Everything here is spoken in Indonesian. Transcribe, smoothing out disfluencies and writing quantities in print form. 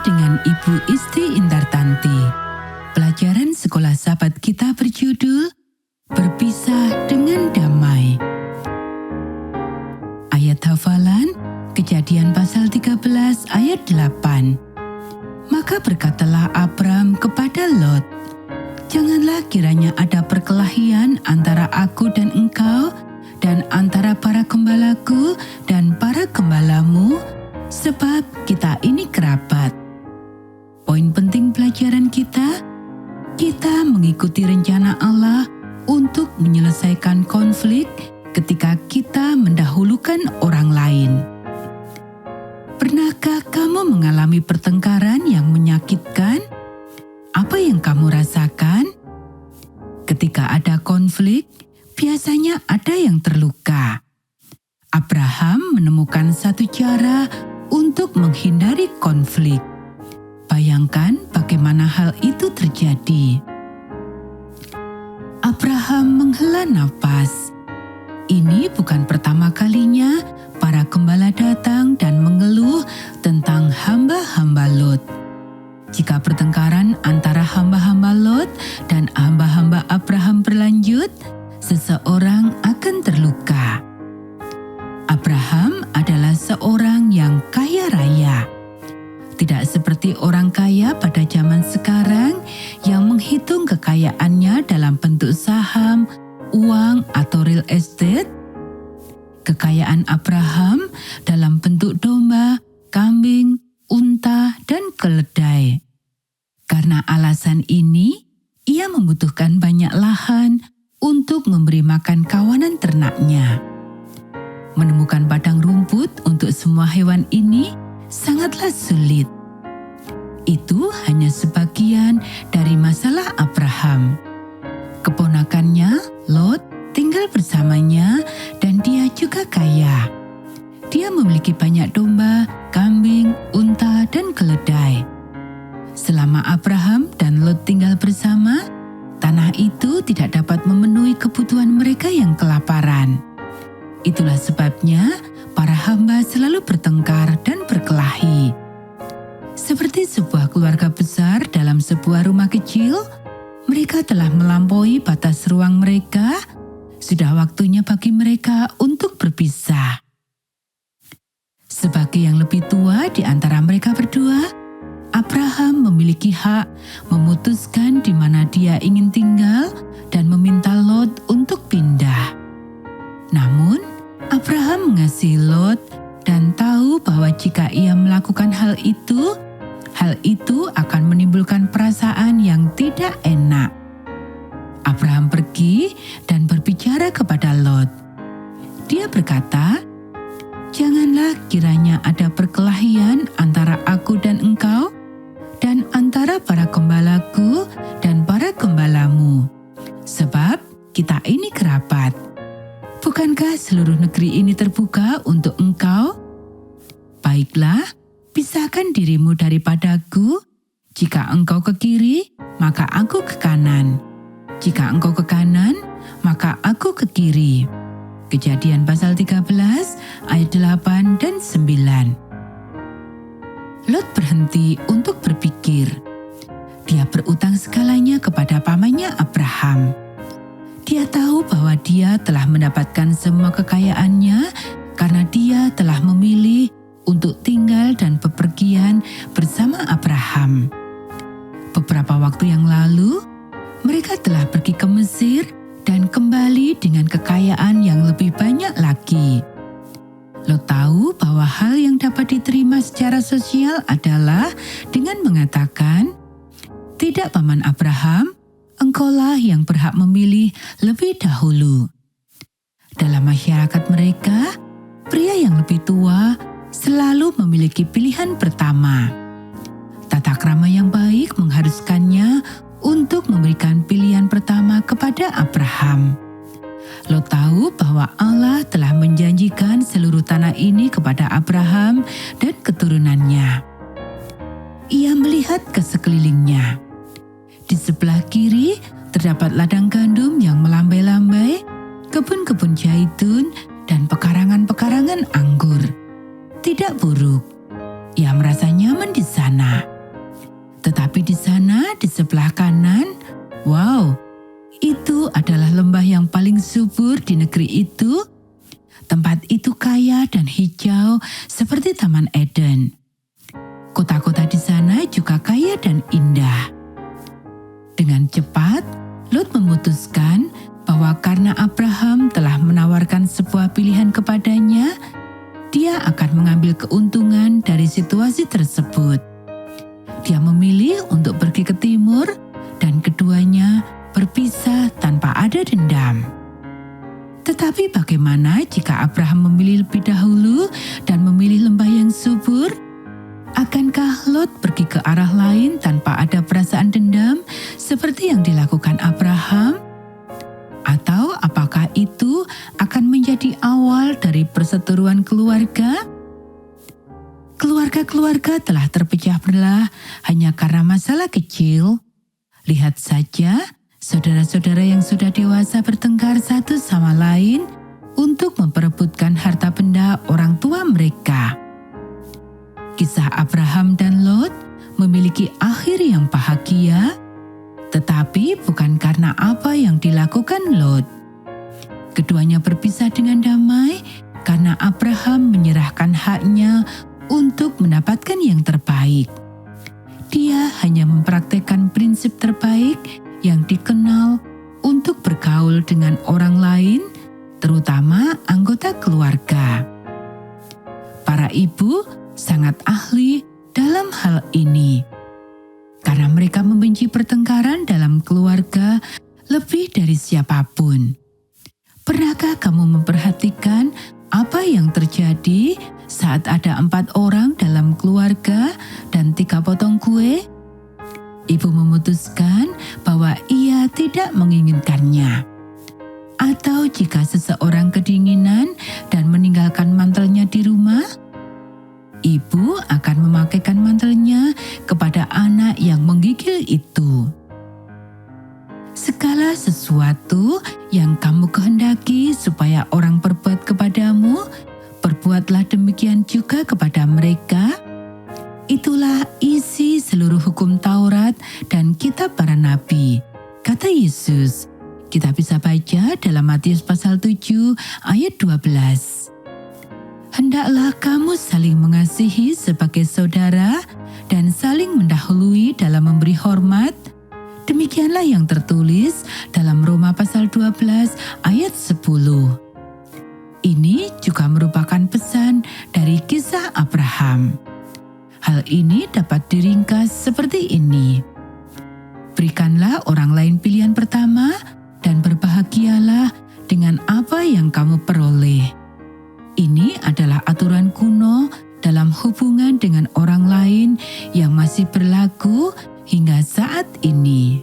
dengan Ibu Isti Indartanti. Pelajaran sekolah sahabat kita berjudul Berpisah dengan Damai. Ayat hafalan Kejadian pasal 13 ayat 8. Maka berkatalah Abram kepada Lot, "Janganlah kiranya ada perkelahian antara aku dan engkau, dan antara para gembalaku dan para gembalamu, sebab kita ini kerabat." Poin penting pelajaran kita mengikuti rencana Allah untuk menyelesaikan konflik ketika kita mendahulukan orang lain. Pernahkah kamu mengalami pertengkaran yang menyakitkan? Apa yang kamu rasakan? Ketika ada konflik, biasanya ada yang terluka. Abraham menemukan satu cara untuk menghindari konflik. Bayangkan bagaimana hal itu terjadi. Abraham menghela nafas. Ini bukan pertama kalinya para gembala datang dan mengeluh tentang hamba-hamba Lot. Jika pertengkaran antara hamba-hamba Lot dan hamba-hamba Abraham berlanjut, seseorang akan terluka. Abraham adalah seorang yang kaya raya. Tidak seperti orang kaya pada zaman sekarang yang menghitung kekayaannya dalam bentuk saham, uang, atau real estate. Kekayaan Abraham dalam bentuk domba, kambing, unta, dan keledai. Karena alasan ini, ia membutuhkan banyak lahan untuk memberi makan kawanan ternaknya. Menemukan padang rumput untuk semua hewan ini sangatlah sulit. Itu hanya sebagian dari masalah Abraham. Keponakannya, Lot, tinggal bersamanya dan dia juga kaya. Dia memiliki banyak domba, kambing, unta, dan keledai. Selama Abraham dan Lot tinggal bersama, tanah itu tidak dapat memenuhi kebutuhan mereka yang kelaparan. Itulah sebabnya para hamba selalu bertengkar dan berkelahi. Seperti sebuah keluarga besar dalam sebuah rumah kecil, mereka telah melampaui batas ruang mereka. Sudah waktunya bagi mereka untuk berpisah. Sebagai yang lebih tua di antara mereka berdua, Abraham memiliki hak memutuskan di mana dia ingin tinggal dan meminta Lot untuk pindah. Namun, Abraham mengasihi Lot dan tahu bahwa jika ia melakukan hal itu akan menimbulkan perasaan yang tidak enak. Abraham pergi dan berbicara kepada Lot. Dia berkata, "Janganlah kiranya ada perkelahian antara aku dan engkau, dan antara para gembalaku dan para gembalamu, sebab kita ini kerabat. Bukankah seluruh negeri ini terbuka untuk engkau? Baiklah, pisahkan dirimu daripadaku. Jika engkau ke kiri, maka aku ke kanan. Jika engkau ke kanan, maka aku ke kiri." Kejadian pasal 13 ayat 8 dan 9. Lot berhenti untuk berpikir. Dia berutang segalanya kepada pamannya Abraham. Dia tahu bahwa dia telah mendapatkan semua kekayaannya karena dia telah memilih untuk tinggal dan bepergian bersama Abraham. Beberapa waktu yang lalu, mereka telah pergi ke Mesir dan kembali dengan kekayaan yang lebih banyak lagi. Lot tahu bahwa hal yang dapat diterima secara sosial adalah dengan mengatakan, "Tidak, Paman Abraham, engkaulah yang berhak memilih lebih dahulu." Dalam masyarakat mereka, pria yang lebih tua selalu memiliki pilihan pertama. Tata krama yang baik mengharuskannya untuk memberikan pilihan pertama kepada Abraham. Lot tahu bahwa Allah telah menjanjikan seluruh tanah ini kepada Abraham dan keturunannya. Ia melihat ke sekelilingnya. Di sebelah kiri terdapat ladang gandum yang melambai-lambai, kebun-kebun zaitun, dan pekarangan-pekarangan anggur. Tidak buruk. Ia merasa nyaman di sana. Tetapi di sana di sebelah kanan, wow, itu adalah lembah yang paling subur di negeri itu. Tempat itu kaya dan hijau seperti Taman Eden. Kota-kota di sana juga kaya dan indah. Dengan cepat, Lot memutuskan bahwa karena Abraham telah menawarkan sebuah pilihan kepadanya, dia akan mengambil keuntungan dari situasi tersebut. Dia memilih untuk pergi ke timur dan keduanya berpisah tanpa ada dendam. Tetapi bagaimana jika Abraham memilih lebih dahulu dan memilih lembah yang subur? Akankah Lot pergi ke arah lain tanpa ada perasaan dendam seperti yang dilakukan Abraham? Atau apakah itu akan menjadi awal dari perseteruan keluarga? Keluarga-keluarga telah terpecah belah hanya karena masalah kecil. Lihat saja, saudara-saudara yang sudah dewasa bertengkar satu sama lain untuk memperebutkan harta benda orang tua mereka. Kisah Abraham dan Lot memiliki akhir yang bahagia, tetapi bukan karena apa yang dilakukan Lot. Keduanya berpisah dengan damai karena Abraham menyerahkan haknya untuk mendapatkan yang terbaik. Dia hanya mempraktekkan prinsip terbaik yang dikenal untuk bergaul dengan orang lain, terutama anggota keluarga. Para ibu sangat ahli dalam hal ini, karena mereka membenci pertengkaran dalam keluarga lebih dari siapapun. Pernahkah kamu memperhatikan apa yang terjadi saat ada 4 orang dalam keluarga dan 3 potong kue? Ibu memutuskan bahwa ia tidak menginginkannya. Atau jika seseorang kedinginan dan meninggalkan mantelnya di rumah, ibu akan memakaikan mantelnya kepada anak yang menggigil itu. Segala sesuatu yang kamu kehendaki supaya orang perbuat kepadamu, perbuatlah demikian juga kepada mereka. Itulah isi seluruh hukum Taurat dan kitab para nabi, kata Yesus. Kita bisa baca dalam Matius pasal 7 ayat 12. Hendaklah kamu saling mengasihi sebagai saudara dan saling mendahului dalam memberi hormat. Demikianlah yang tertulis dalam Roma pasal 12 ayat 10. Ini juga merupakan pesan dari kisah Abraham. Hal ini dapat diringkas seperti ini. Berikanlah orang lain pilihan pertama dan berbahagialah dengan apa yang kamu peroleh. Ini adalah aturan kuno dalam hubungan dengan orang lain yang masih berlaku hingga saat ini.